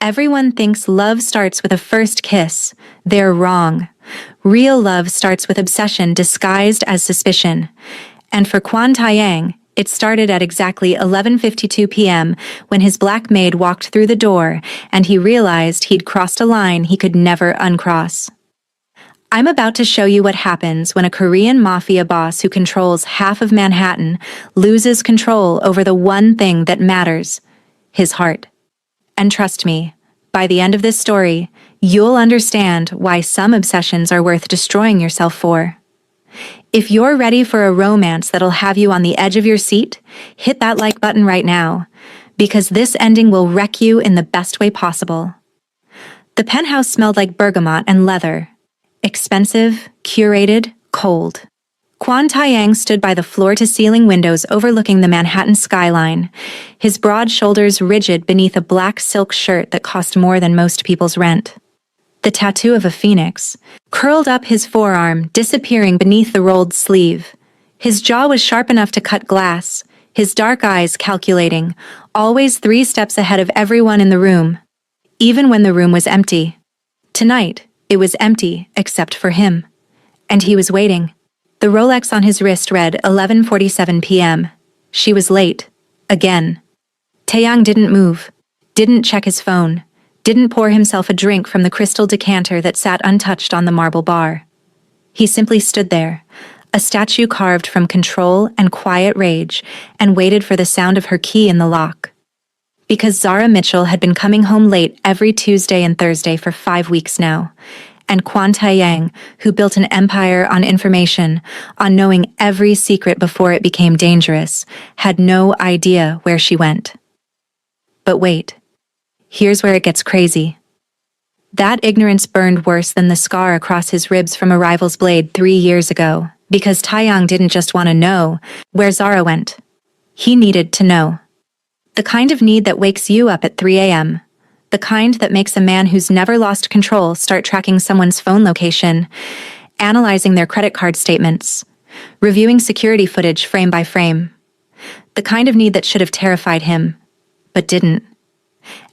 Everyone thinks love starts with a first kiss. They're wrong. Real love starts with obsession disguised as suspicion. And for Quan Taiyang, it started at exactly 11:52 p.m. when his black maid walked through the door and he realized he'd crossed a line he could never uncross. I'm about to show you what happens when a Korean mafia boss who controls half of Manhattan loses control over the one thing that matters, his heart. And trust me, by the end of this story, you'll understand why some obsessions are worth destroying yourself for. If you're ready for a romance that'll have you on the edge of your seat, hit that like button right now, because this ending will wreck you in the best way possible. The penthouse smelled like bergamot and leather. Expensive, curated, cold. Quan Taiyang stood by the floor-to-ceiling windows overlooking the Manhattan skyline, his broad shoulders rigid beneath a black silk shirt that cost more than most people's rent. The tattoo of a phoenix curled up his forearm, disappearing beneath the rolled sleeve. His jaw was sharp enough to cut glass, his dark eyes calculating, always 3 steps ahead of everyone in the room, even when the room was empty. Tonight, it was empty except for him. And he was waiting. The Rolex on his wrist read 11:47 p.m. She was late. Again. Taeyang didn't move, didn't check his phone, didn't pour himself a drink from the crystal decanter that sat untouched on the marble bar. He simply stood there, a statue carved from control and quiet rage, and waited for the sound of her key in the lock. Because Zara Mitchell had been coming home late every Tuesday and Thursday for 5 weeks now, and Quan Taiyang, who built an empire on information, on knowing every secret before it became dangerous, had no idea where she went. But wait, here's where it gets crazy. That ignorance burned worse than the scar across his ribs from a rival's blade 3 years ago, because Taiyang didn't just want to know where Zara went. He needed to know. The kind of need that wakes you up at 3 a.m., the kind that makes a man who's never lost control start tracking someone's phone location, analyzing their credit card statements, reviewing security footage frame by frame. The kind of need that should have terrified him, but didn't.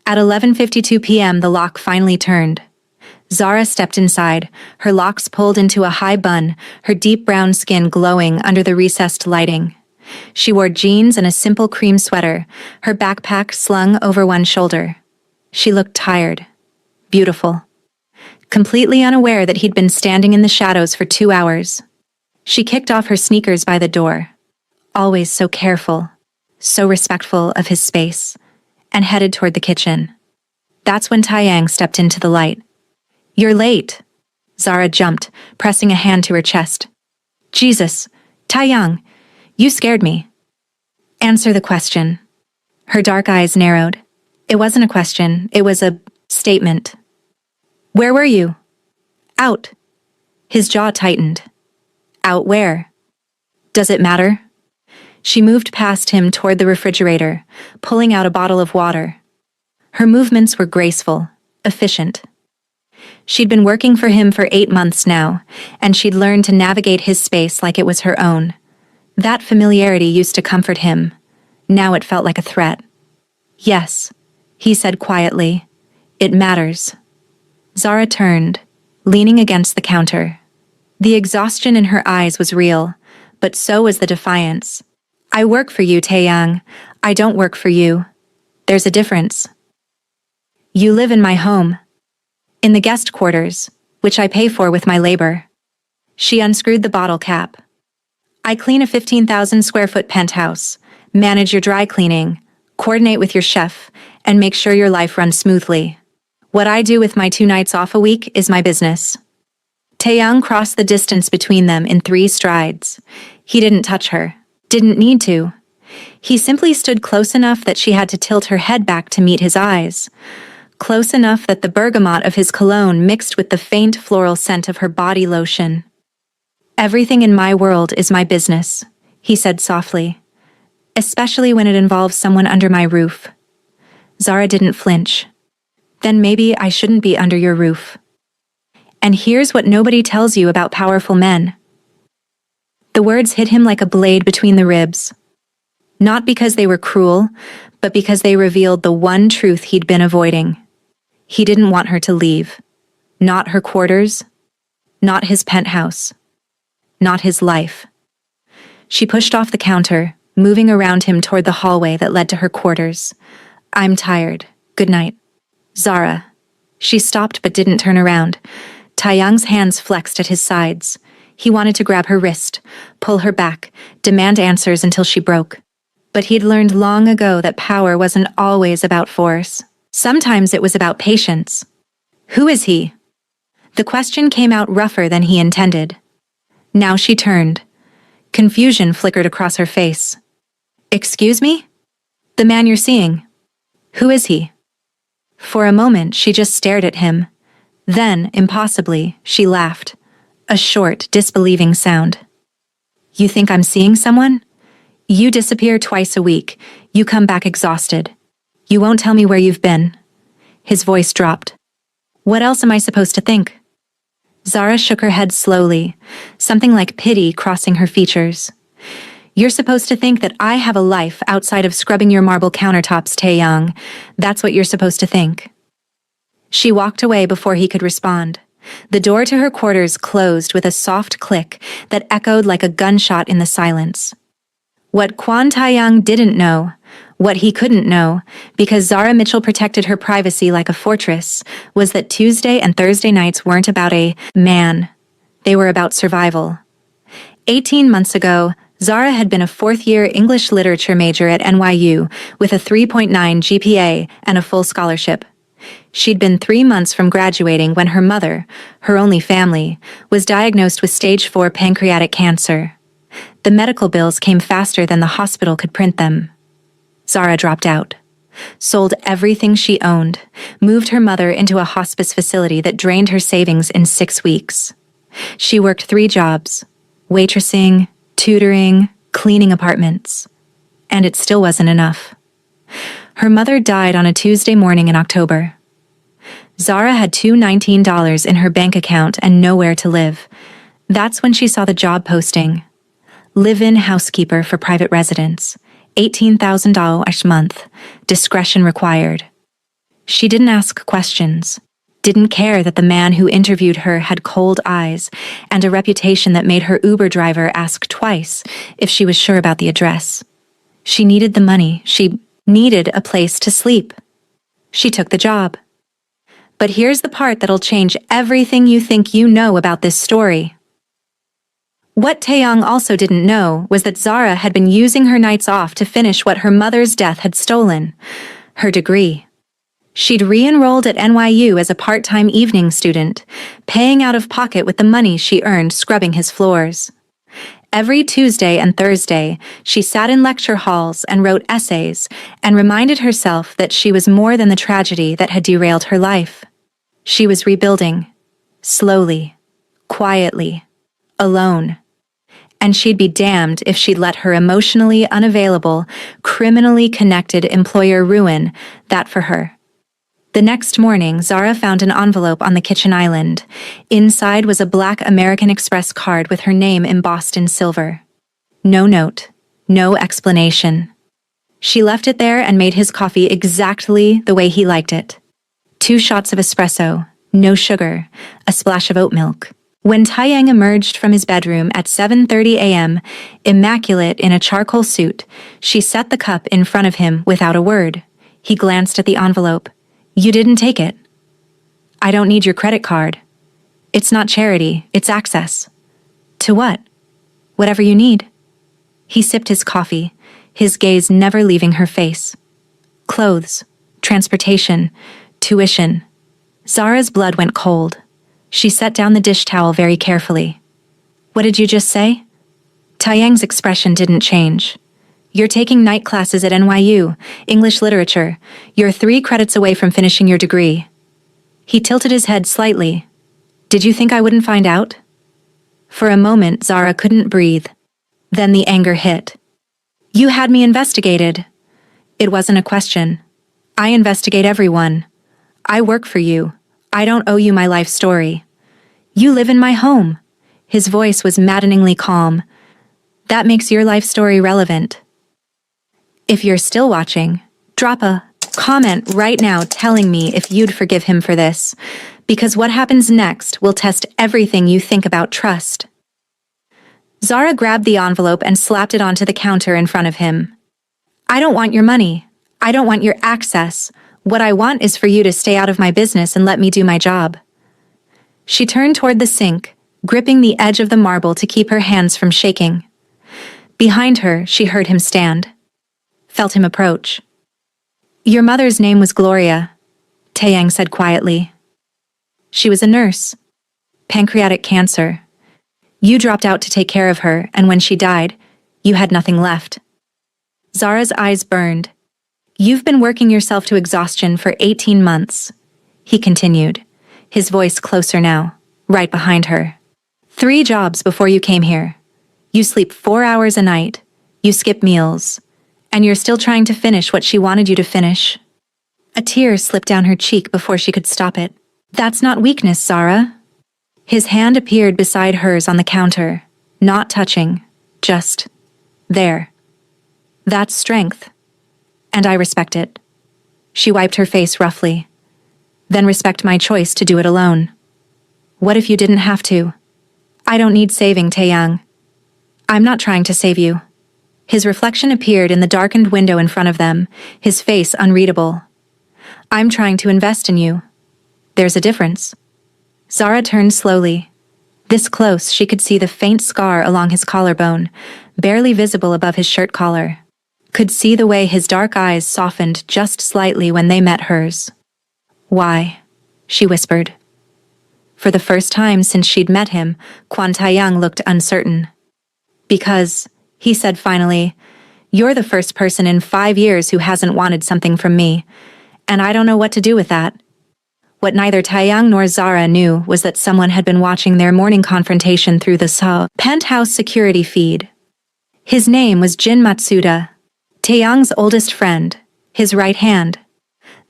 At 11:52 p.m., the lock finally turned. Zara stepped inside, her locks pulled into a high bun, her deep brown skin glowing under the recessed lighting. She wore jeans and a simple cream sweater, her backpack slung over one shoulder. She looked tired, beautiful, completely unaware that he'd been standing in the shadows for 2 hours. She kicked off her sneakers by the door, always so careful, so respectful of his space, and headed toward the kitchen. That's when Taiyang stepped into the light. "You're late." Zara jumped, pressing a hand to her chest. "Jesus, Taiyang, you scared me." "Answer the question." Her dark eyes narrowed. It wasn't a question, it was a statement. "Where were you?" "Out." His jaw tightened. "Out where?" "Does it matter?" She moved past him toward the refrigerator, pulling out a bottle of water. Her movements were graceful, efficient. She'd been working for him for 8 months now, and she'd learned to navigate his space like it was her own. That familiarity used to comfort him. Now it felt like a threat. "Yes," he said quietly. "It matters." Zara turned, leaning against the counter. The exhaustion in her eyes was real, but so was the defiance. "I work for you, Taeyang. I don't work for you. There's a difference. You live in my home. In the guest quarters, which I pay for with my labor." She unscrewed the bottle cap. "I clean a 15,000 square foot penthouse, manage your dry cleaning, coordinate with your chef, and make sure your life runs smoothly. What I do with my 2 nights off a week is my business." Taeyang crossed the distance between them in 3 strides. He didn't touch her, didn't need to. He simply stood close enough that she had to tilt her head back to meet his eyes, close enough that the bergamot of his cologne mixed with the faint floral scent of her body lotion. "Everything in my world is my business," he said softly, "especially when it involves someone under my roof." Zara didn't flinch. "Then maybe I shouldn't be under your roof." And here's what nobody tells you about powerful men. The words hit him like a blade between the ribs. Not because they were cruel, but because they revealed the one truth he'd been avoiding. He didn't want her to leave. Not her quarters. Not his penthouse. Not his life. She pushed off the counter, moving around him toward the hallway that led to her quarters. I'm tired. Good night. Zara. She stopped but didn't turn around. Taeyang's hands flexed at his sides. He wanted to grab her wrist, pull her back, demand answers until she broke. But he'd learned long ago that power wasn't always about force. Sometimes it was about patience. Who is he? The question came out rougher than he intended. Now she turned. Confusion flickered across her face. Excuse me? The man you're seeing. Who is he? For a moment, she just stared at him. Then, impossibly, she laughed. A short, disbelieving sound. You think I'm seeing someone? You disappear twice a week. You come back exhausted. You won't tell me where you've been. His voice dropped. What else am I supposed to think? Zara shook her head slowly, something like pity crossing her features. You're supposed to think that I have a life outside of scrubbing your marble countertops, Taeyang. That's what you're supposed to think. She walked away before he could respond. The door to her quarters closed with a soft click that echoed like a gunshot in the silence. What Kwon Taeyang didn't know, what he couldn't know, because Zara Mitchell protected her privacy like a fortress, was that Tuesday and Thursday nights weren't about a man. They were about survival. 18 months ago, Zara had been a fourth-year English literature major at NYU with a 3.9 GPA and a full scholarship. She'd been 3 months from graduating when her mother, her only family, was diagnosed with stage 4 pancreatic cancer. The medical bills came faster than the hospital could print them. Zara dropped out, sold everything she owned, moved her mother into a hospice facility that drained her savings in 6 weeks. She worked 3 jobs, waitressing, tutoring, cleaning apartments. And it still wasn't enough. Her mother died on a Tuesday morning in October. Zara had $219 in her bank account and nowhere to live. That's when she saw the job posting. Live-in housekeeper for private residence, $18,000 a month, discretion required. She didn't ask questions, didn't care that the man who interviewed her had cold eyes and a reputation that made her Uber driver ask twice if she was sure about the address. She needed the money. She needed a place to sleep. She took the job. But here's the part that'll change everything you think you know about this story. What Taeyang also didn't know was that Zara had been using her nights off to finish what her mother's death had stolen, her degree. She'd re-enrolled at NYU as a part-time evening student, paying out of pocket with the money she earned scrubbing his floors. Every Tuesday and Thursday, she sat in lecture halls and wrote essays and reminded herself that she was more than the tragedy that had derailed her life. She was rebuilding, slowly, quietly, alone. And she'd be damned if she'd let her emotionally unavailable, criminally connected employer ruin that for her. The next morning, Zara found an envelope on the kitchen island. Inside was a black American Express card with her name embossed in silver. No note, no explanation. She left it there and made his coffee exactly the way he liked it. 2 shots of espresso, no sugar, a splash of oat milk. When Taeyang emerged from his bedroom at 7:30 a.m., immaculate in a charcoal suit, she set the cup in front of him without a word. He glanced at the envelope. You didn't take it. I don't need your credit card. It's not charity, it's access. To what? Whatever you need. He sipped his coffee, his gaze never leaving her face. Clothes, transportation, tuition. Zara's blood went cold. She set down the dish towel very carefully. What did you just say? Taeyang's expression didn't change. You're taking night classes at NYU, English literature. You're 3 credits away from finishing your degree. He tilted his head slightly. Did you think I wouldn't find out? For a moment, Zara couldn't breathe. Then the anger hit. You had me investigated. It wasn't a question. I investigate everyone. I work for you. I don't owe you my life story. You live in my home. His voice was maddeningly calm. That makes your life story relevant. If you're still watching, drop a Comment right now telling me if you'd forgive him for this, because what happens next will test everything you think about trust. Zara grabbed the envelope and slapped it onto the counter in front of him. I don't want your money. I don't want your access. What I want is for you to stay out of my business and let me do my job. She turned toward the sink, gripping the edge of the marble to keep her hands from shaking. Behind her, she heard him stand. Felt him approach. Your mother's name was Gloria, Taeyang said quietly. She was a nurse. Pancreatic cancer. You dropped out to take care of her, and when she died, you had nothing left. Zara's eyes burned. You've been working yourself to exhaustion for 18 months, he continued, his voice closer now, right behind her. 3 jobs before you came here. You sleep 4 hours a night, you skip meals, and you're still trying to finish what she wanted you to finish. A tear slipped down her cheek before she could stop it. That's not weakness, Zara. His hand appeared beside hers on the counter, not touching, just there. That's strength. And I respect it. She wiped her face roughly. Then respect my choice to do it alone. What if you didn't have to? I don't need saving, Taeyang. I'm not trying to save you. His reflection appeared in the darkened window in front of them, his face unreadable. I'm trying to invest in you. There's a difference. Zara turned slowly. This close, she could see the faint scar along his collarbone, barely visible above his shirt collar. Could see the way his dark eyes softened just slightly when they met hers. Why? She whispered. For the first time since she'd met him, Kwan Taeyang looked uncertain. Because, he said finally, you're the first person in 5 years who hasn't wanted something from me, and I don't know what to do with that. What neither Taeyang nor Zara knew was that someone had been watching their morning confrontation through the penthouse security feed. His name was Jin Matsuda, Taeyang's oldest friend, his right hand.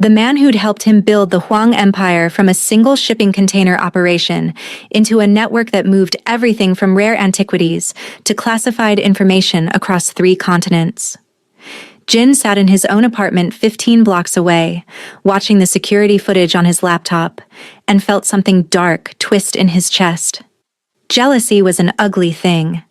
The man who'd helped him build the Huang Empire from a single shipping container operation into a network that moved everything from rare antiquities to classified information across 3 continents. Jin sat in his own apartment 15 blocks away, watching the security footage on his laptop, and felt something dark twist in his chest. Jealousy was an ugly thing,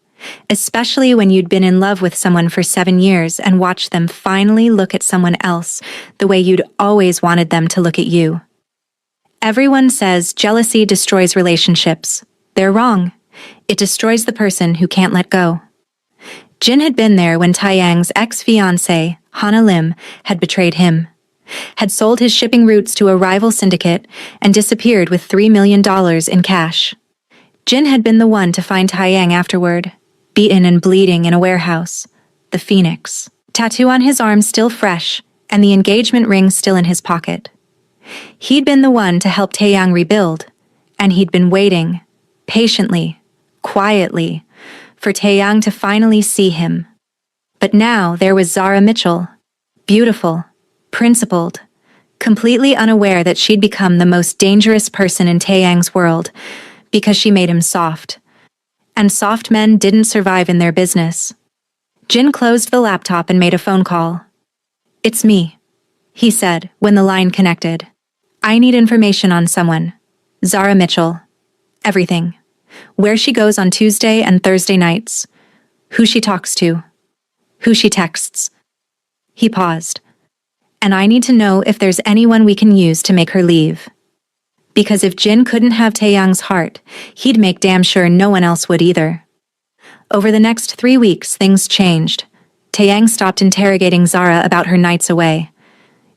especially when you'd been in love with someone for 7 years and watched them finally look at someone else the way you'd always wanted them to look at you. Everyone says jealousy destroys relationships. They're wrong. It destroys the person who can't let go. Jin had been there when Taeyang's ex-fiancée, Hana Lim, had betrayed him, had sold his shipping routes to a rival syndicate, and disappeared with $3 million in cash. Jin had been the one to find Taeyang afterward, beaten and bleeding in a warehouse, the Phoenix, tattoo on his arm still fresh, and the engagement ring still in his pocket. He'd been the one to help Taeyang rebuild, and he'd been waiting, patiently, quietly, for Taeyang to finally see him. But now there was Zara Mitchell, beautiful, principled, completely unaware that she'd become the most dangerous person in Taeyang's world because she made him soft. And soft men didn't survive in their business. Jin closed the laptop and made a phone call. It's me, he said when the line connected. I need information on someone. Zara Mitchell. Everything. Where she goes on Tuesday and Thursday nights. Who she talks to. Who she texts. He paused. And I need to know if there's anyone we can use to make her leave. Because if Jin couldn't have Taeyang's heart, he'd make damn sure no one else would either. Over the next 3 weeks, things changed. Taeyang stopped interrogating Zara about her nights away.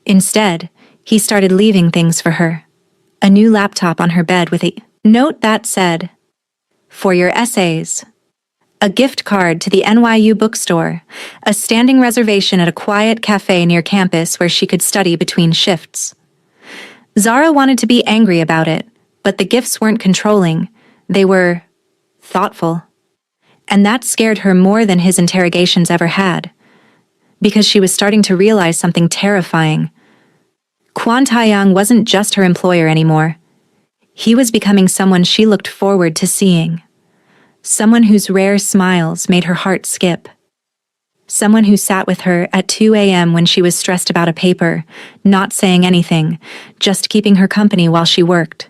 Instead, he started leaving things for her. A new laptop on her bed with a note that said, "For your essays." A gift card to the NYU bookstore, a standing reservation at a quiet cafe near campus where she could study between shifts. Zara wanted to be angry about it, but the gifts weren't controlling, they were thoughtful. And that scared her more than his interrogations ever had, because she was starting to realize something terrifying. Kwan Taeyang wasn't just her employer anymore. He was becoming someone she looked forward to seeing. Someone whose rare smiles made her heart skip. Someone who sat with her at 2 a.m. when she was stressed about a paper, not saying anything, just keeping her company while she worked.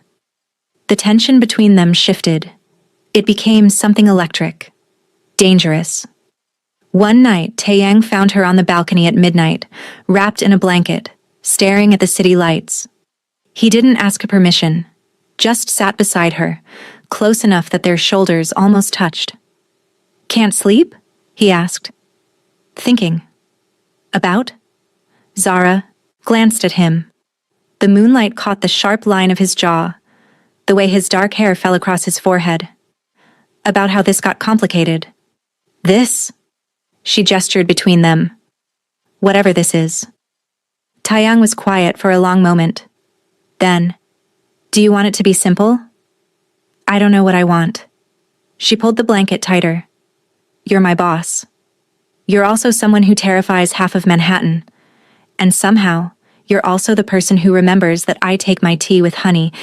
The tension between them shifted. It became something electric. Dangerous. One night, Taeyang found her on the balcony at midnight, wrapped in a blanket, staring at the city lights. He didn't ask her permission, just sat beside her, close enough that their shoulders almost touched. "Can't sleep?" he asked. "Thinking." "About?" Zara glanced at him. The moonlight caught the sharp line of his jaw, the way his dark hair fell across his forehead. "About how this got complicated." "This?" She gestured between them. "Whatever this is." Taeyang was quiet for a long moment. Then, "Do you want it to be simple?" "I don't know what I want." She pulled the blanket tighter. "You're my boss. You're also someone who terrifies half of Manhattan. And somehow, you're also the person who remembers that I take my tea with honey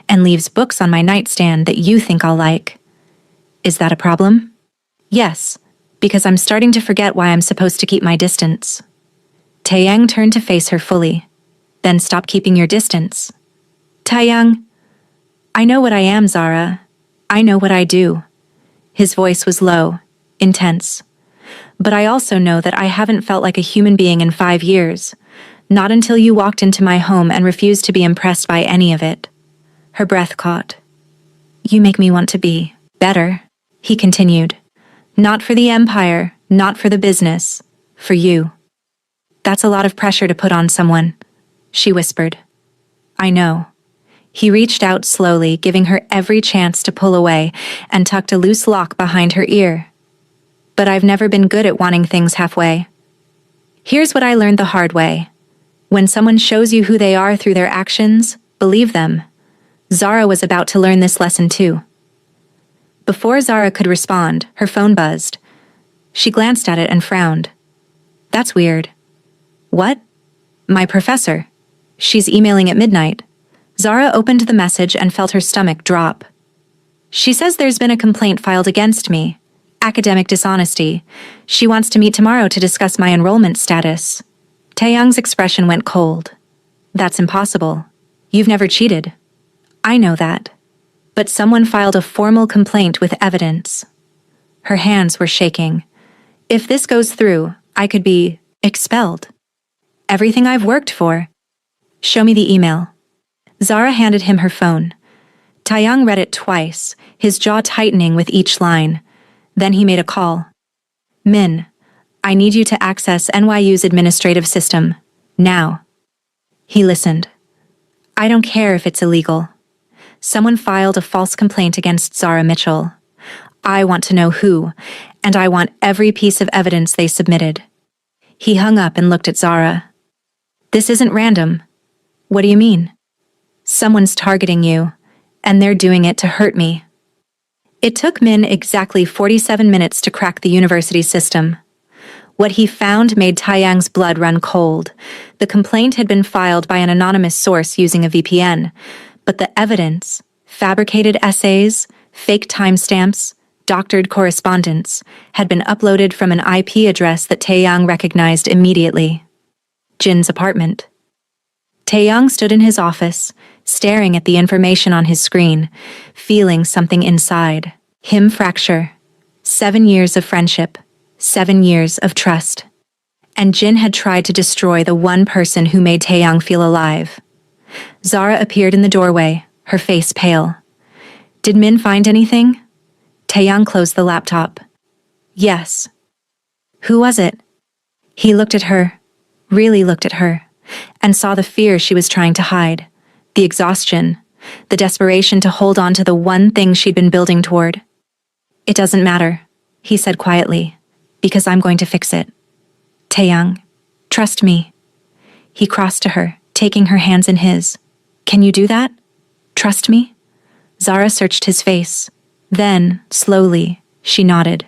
and leaves books on my nightstand that you think I'll like. Is that a problem?" "Yes, because I'm starting to forget why I'm supposed to keep my distance." Taeyang turned to face her fully. "Then stop keeping your distance." "Taeyang, I know what I am, Zara. I know what I do." His voice was low, intense. "But I also know that I haven't felt like a human being in 5 years. Not until you walked into my home and refused to be impressed by any of it." Her breath caught. "You make me want to be better," he continued. "Not for the empire, not for the business, for you." "That's a lot of pressure to put on someone," she whispered. "I know." He reached out slowly, giving her every chance to pull away, and tucked a loose lock behind her ear. "But I've never been good at wanting things halfway. Here's what I learned the hard way. When someone shows you who they are through their actions, believe them." Zara was about to learn this lesson too. Before Zara could respond, her phone buzzed. She glanced at it and frowned. "That's weird." "What?" "My professor. She's emailing at midnight." Zara opened the message and felt her stomach drop. "She says there's been a complaint filed against me. Academic dishonesty. She wants to meet tomorrow to discuss my enrollment status." Taeyang's expression went cold. "That's impossible. You've never cheated." "I know that. But someone filed a formal complaint with evidence." Her hands were shaking. "If this goes through, I could be expelled. Everything I've worked for." "Show me the email." Zara handed him her phone. Taeyang read it twice, his jaw tightening with each line. Then he made a call. "Min, I need you to access NYU's administrative system. Now." He listened. "I don't care if it's illegal. Someone filed a false complaint against Zara Mitchell. I want to know who, and I want every piece of evidence they submitted." He hung up and looked at Zara. "This isn't random." "What do you mean?" "Someone's targeting you, and they're doing it to hurt me." It took Min exactly 47 minutes to crack the university system. What he found made Taeyang's blood run cold. The complaint had been filed by an anonymous source using a VPN, but the evidence, fabricated essays, fake timestamps, doctored correspondence, had been uploaded from an IP address that Taeyang recognized immediately. Jin's apartment. Taeyang stood in his office, staring at the information on his screen, feeling something inside. Him fracture. 7 years of friendship. 7 years of trust. And Jin had tried to destroy the one person who made Taeyang feel alive. Zara appeared in the doorway, her face pale. "Did Min find anything?" Taeyang closed the laptop. "Yes." "Who was it?" He looked at her, really looked at her, and saw the fear she was trying to hide, the exhaustion, the desperation to hold on to the one thing she'd been building toward. "It doesn't matter," he said quietly, "because I'm going to fix it. Taeyang, trust me." He crossed to her, taking her hands in his. "Can you do that? Trust me?" Zara searched his face. Then, slowly, she nodded.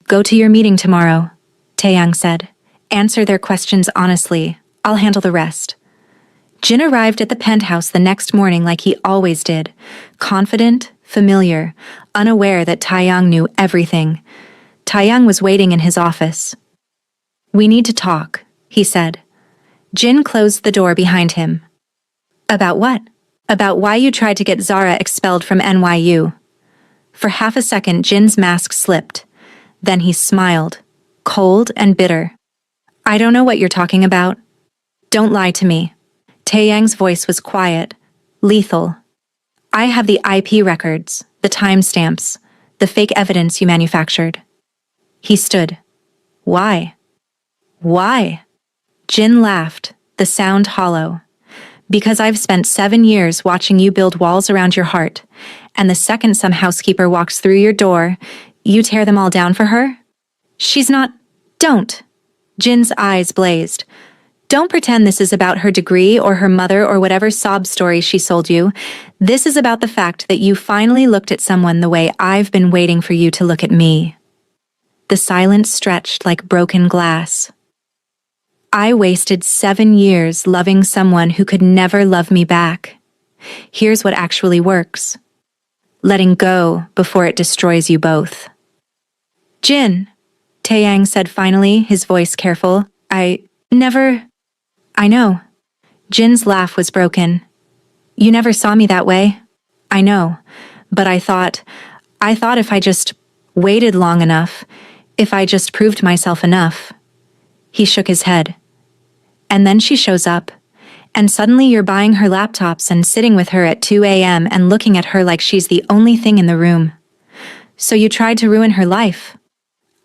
"Go to your meeting tomorrow," Taeyang said. "Answer their questions honestly. I'll handle the rest." Jin arrived at the penthouse the next morning like he always did, confident, familiar, unaware that Taeyang knew everything. Taeyang was waiting in his office. We need to talk, he said. Jin closed the door behind him. About what? About why you tried to get Zara expelled from NYU. For half a second, Jin's mask slipped. Then he smiled, cold and bitter. I don't know what you're talking about. Don't lie to me. Taeyang's voice was quiet, lethal. I have the IP records, the timestamps, the fake evidence you manufactured. He stood. Why? Why? Jin laughed, the sound hollow. Because I've spent 7 years watching you build walls around your heart, and the second some housekeeper walks through your door, you tear them all down for her? She's not— Don't. Jin's eyes blazed. Don't pretend this is about her degree or her mother or whatever sob story she sold you. This is about the fact that you finally looked at someone the way I've been waiting for you to look at me. The silence stretched like broken glass. I wasted 7 years loving someone who could never love me back. Here's what actually works. Letting go before it destroys you both. Jin, Taeyang said finally, his voice careful. I know. Jin's laugh was broken. You never saw me that way. I know, but I thought if I just waited long enough, if I just proved myself enough. He shook his head. And then she shows up, and suddenly you're buying her laptops and sitting with her at 2 a.m. and looking at her like she's the only thing in the room. So you tried to ruin her life.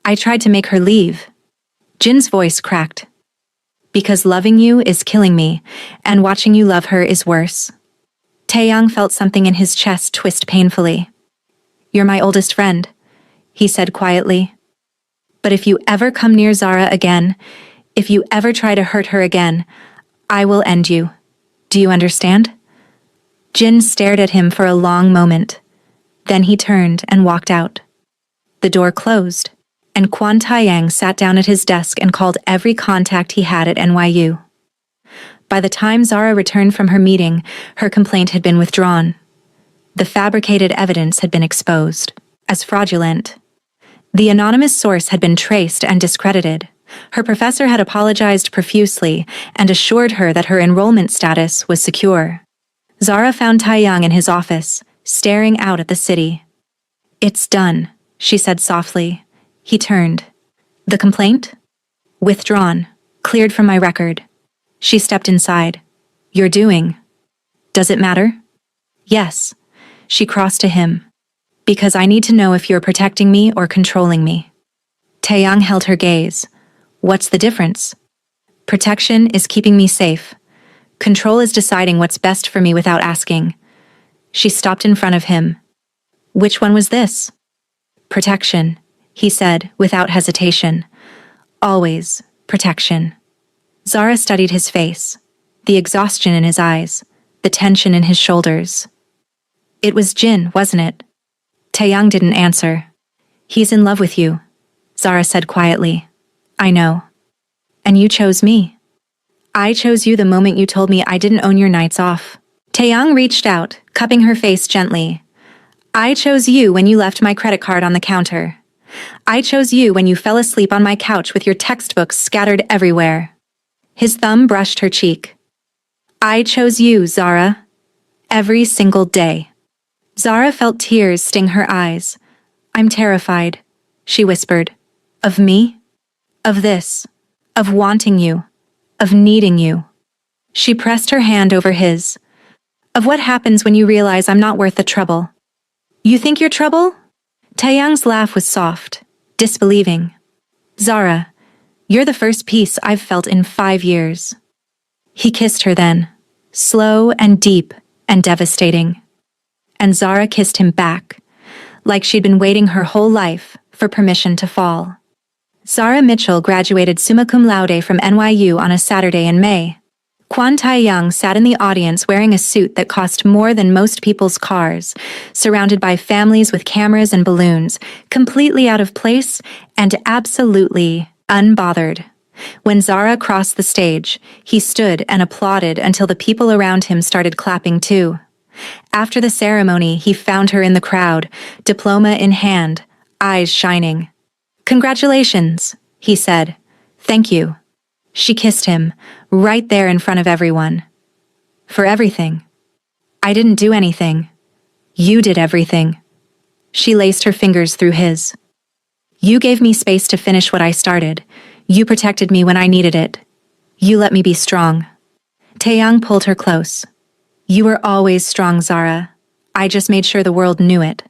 I tried to make her leave. Jin's voice cracked. Because loving you is killing me, and watching you love her is worse. Taeyang felt something in his chest twist painfully. You're my oldest friend, he said quietly. But if you ever come near Zara again, if you ever try to hurt her again, I will end you. Do you understand? Jin stared at him for a long moment. Then he turned and walked out. The door closed, and Kwon Taeyang sat down at his desk and called every contact he had at NYU. By the time Zara returned from her meeting, her complaint had been withdrawn. The fabricated evidence had been exposed as fraudulent. The anonymous source had been traced and discredited. Her professor had apologized profusely and assured her that her enrollment status was secure. Zara found Taeyang in his office, staring out at the city. It's done, she said softly. He turned. The complaint? Withdrawn. Cleared from my record. She stepped inside. You're doing. Does it matter? Yes. She crossed to him. Because I need to know if you're protecting me or controlling me. Taeyang held her gaze. What's the difference? Protection is keeping me safe. Control is deciding what's best for me without asking. She stopped in front of him. Which one was this? Protection, he said without hesitation. Always protection. Zara studied his face, the exhaustion in his eyes, the tension in his shoulders. It was Jin, wasn't it? Taeyang didn't answer. He's in love with you, Zara said quietly. I know. And you chose me. I chose you the moment you told me I didn't own your nights off. Taeyang reached out, cupping her face gently. I chose you when you left my credit card on the counter. I chose you when you fell asleep on my couch with your textbooks scattered everywhere. His thumb brushed her cheek. I chose you, Zara. Every single day. Zara felt tears sting her eyes. I'm terrified, she whispered. Of me? Of this. Of wanting you. Of needing you. She pressed her hand over his. Of what happens when you realize I'm not worth the trouble. You think you're trouble? Taeyang's laugh was soft, disbelieving. Zara, you're the first peace I've felt in 5 years. He kissed her then, slow and deep and devastating. And Zara kissed him back, like she'd been waiting her whole life for permission to fall. Zara Mitchell graduated summa cum laude from NYU on a Saturday in May. Kwon Taeyang sat in the audience wearing a suit that cost more than most people's cars, surrounded by families with cameras and balloons, completely out of place and absolutely unbothered. When Zara crossed the stage, he stood and applauded until the people around him started clapping too. After the ceremony, he found her in the crowd, diploma in hand, eyes shining. Congratulations, he said. Thank you. She kissed him, right there in front of everyone. For everything. I didn't do anything. You did everything. She laced her fingers through his. You gave me space to finish what I started. You protected me when I needed it. You let me be strong. Taeyang pulled her close. You were always strong, Zara. I just made sure the world knew it.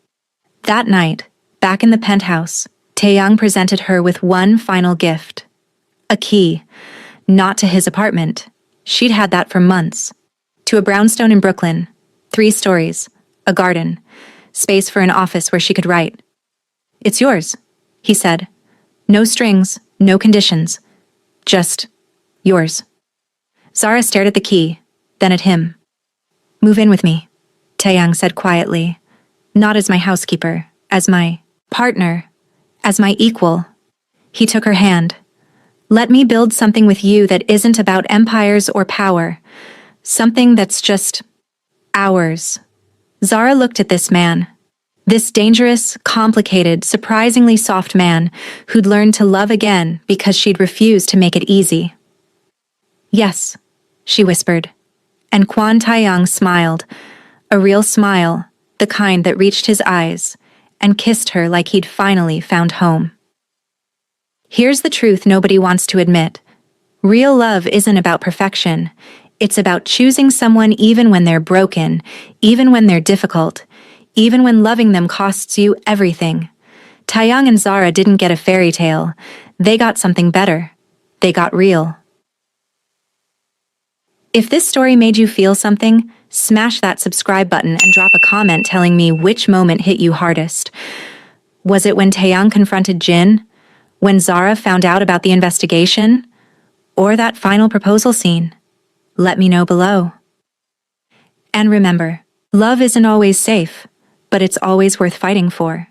That night, back in the penthouse, Taeyang presented her with one final gift. A key. Not to his apartment. She'd had that for months. To a brownstone in Brooklyn. 3 stories. A garden. Space for an office where she could write. It's yours, he said. No strings, no conditions. Just yours. Zara stared at the key, then at him. Move in with me, Taeyang said quietly. Not as my housekeeper, as my partner, as my equal. He took her hand. Let me build something with you that isn't about empires or power. Something that's just ours. Zara looked at this man. This dangerous, complicated, surprisingly soft man who'd learned to love again because she'd refused to make it easy. Yes, she whispered. And Kwan Taeyang smiled, a real smile, the kind that reached his eyes, and kissed her like he'd finally found home. Here's the truth nobody wants to admit. Real love isn't about perfection. It's about choosing someone even when they're broken, even when they're difficult, even when loving them costs you everything. Taeyang and Zara didn't get a fairy tale. They got something better. They got real. If this story made you feel something, smash that subscribe button and drop a comment telling me which moment hit you hardest. Was it when Taeyang confronted Jin? When Zara found out about the investigation? Or that final proposal scene? Let me know below. And remember, love isn't always safe, but it's always worth fighting for.